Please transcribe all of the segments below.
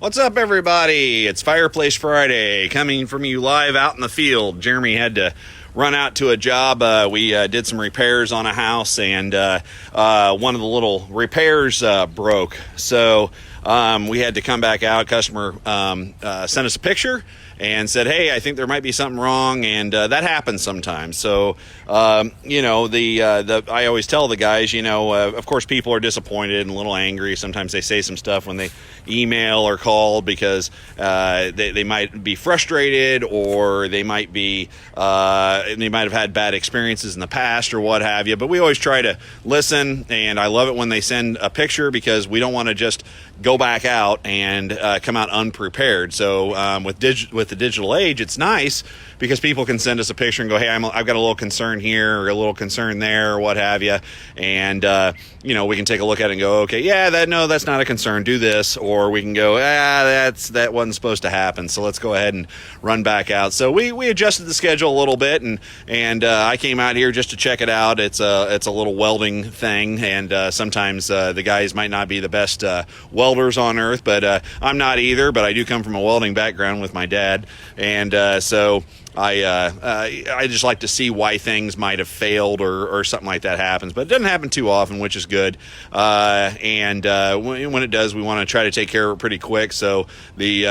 What's up, everybody? It's Fireplace Friday, coming from you live out in the field. Jeremy had to run out to a job. We did some repairs on a house, and one of the little repairs broke. So we had to come back out. Customer sent us a picture and said, hey, I think there might be something wrong, and that happens sometimes. So, I always tell the guys, of course, people are disappointed and a little angry. Sometimes they say some stuff when they email or call because they might be frustrated, or they might have had bad experiences in the past or what have you. But we always try to listen, and I love it when they send a picture because we don't want to just go back out and come out unprepared. So with the digital age, it's nice because people can send us a picture and go, hey, I've got a little concern here or a little concern there or what have you, and we can take a look at it and go, okay, yeah, that's not a concern, do this. Or we can go, that wasn't supposed to happen, so let's go ahead and run back out. So we adjusted the schedule a little bit, and I came out here just to check it out. It's a little welding thing, and sometimes the guys might not be the best welders on earth, but I'm not either. But I do come from a welding background with my dad, and so I just like to see why things might have failed or something like that happens, but it doesn't happen too often, which is good. And when it does, we want to try to take care of it pretty quick so the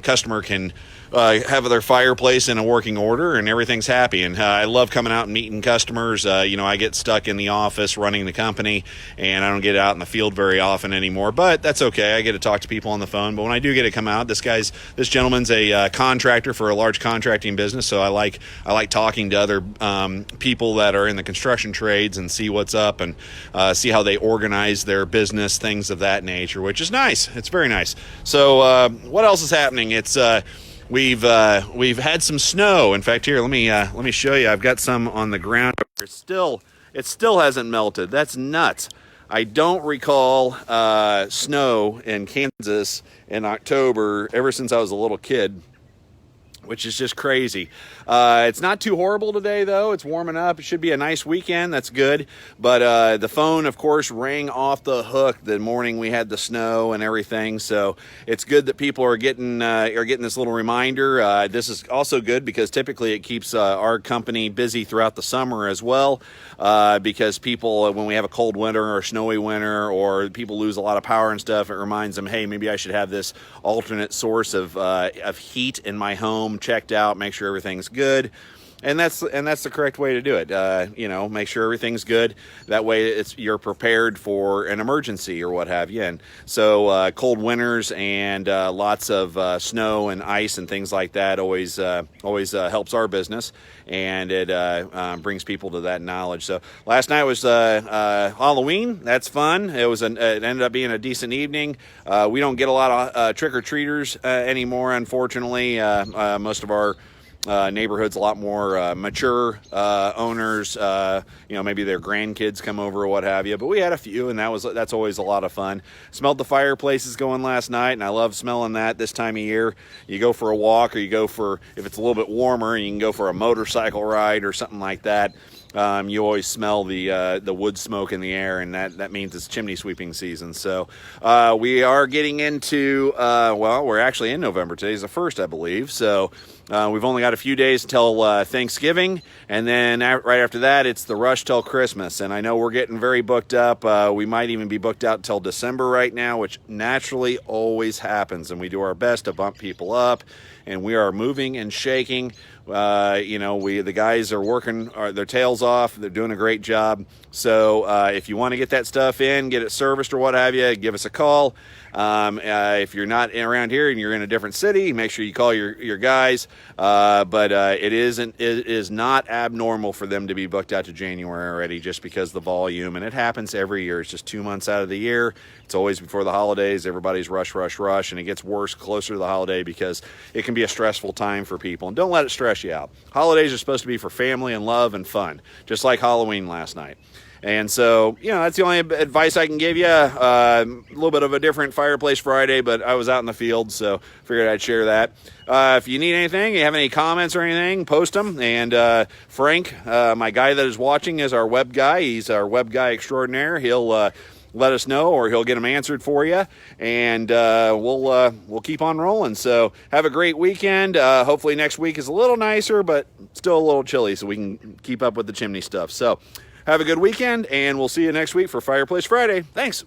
customer can have their fireplace in a working order and everything's happy. And I love coming out and meeting customers. I get stuck in the office running the company, and I don't get out in the field very often anymore, but that's okay. I get to talk to people on the phone. But when I do get to come out, this gentleman's a contractor for a large contracting business, so I like talking to other people that are in the construction trades and see what's up and see how they organize their business, things of that nature, which is nice. It's very nice. So what else is happening? It's We've had some snow. In fact, here, let me show you. I've got some on the ground. It still hasn't melted. That's nuts. I don't recall snow in Kansas in October ever since I was a little kid, which is just crazy. It's not too horrible today, though. It's warming up. It should be a nice weekend. That's good. But the phone, of course, rang off the hook the morning we had the snow and everything. So it's good that people are getting this little reminder. This is also good because typically it keeps our company busy throughout the summer as well. Because people, when we have a cold winter or a snowy winter, or people lose a lot of power and stuff, it reminds them, hey, maybe I should have this alternate source of heat in my home checked out, make sure everything's good. And that's the correct way to do it. Make sure everything's good. That way you're prepared for an emergency or what have you. And so cold winters and lots of snow and ice and things like that always helps our business, and it brings people to that knowledge. So last night was Halloween. That's fun. It ended up being a decent evening. We don't get a lot of trick-or-treaters anymore, unfortunately. Most of our neighborhood's a lot more mature owners. Maybe their grandkids come over or what have you. But we had a few, and that's always a lot of fun. Smelled the fireplaces going last night, and I love smelling that this time of year. You go for a walk, or you go for, if it's a little bit warmer, you can go for a motorcycle ride or something like that. You always smell the wood smoke in the air, and that means it's chimney sweeping season. So we are getting into, we're actually in November. Today's the 1st, I believe. So we've only got a few days till Thanksgiving, and then right after that, it's the rush till Christmas. And I know we're getting very booked up. We might even be booked out till December right now, which naturally always happens. And we do our best to bump people up, and we are moving and shaking. The guys are working their tails off. They're doing a great job. So if you want to get that stuff in, get it serviced or what have you, give us a call. If you're not around here and you're in a different city, make sure you call your guys. But it is not abnormal for them to be booked out to January already, just because the volume, and it happens every year. It's just 2 months out of the year. It's always before the holidays. Everybody's rush, and it gets worse closer to the holiday because it can be a stressful time for people. And don't let it stress you out. Holidays are supposed to be for family and love and fun, just like Halloween last night. And so, that's the only advice I can give you. A little bit of a different Fireplace Friday, but I was out in the field, so figured I'd share that. If you need anything, you have any comments or anything, post them. And Frank, my guy that is watching, is our web guy. He's our web guy extraordinaire. He'll let us know, or he'll get them answered for you, and we'll keep on rolling. So have a great weekend. Hopefully next week is a little nicer, but still a little chilly, so we can keep up with the chimney stuff. So have a good weekend, and we'll see you next week for Fireplace Friday. Thanks.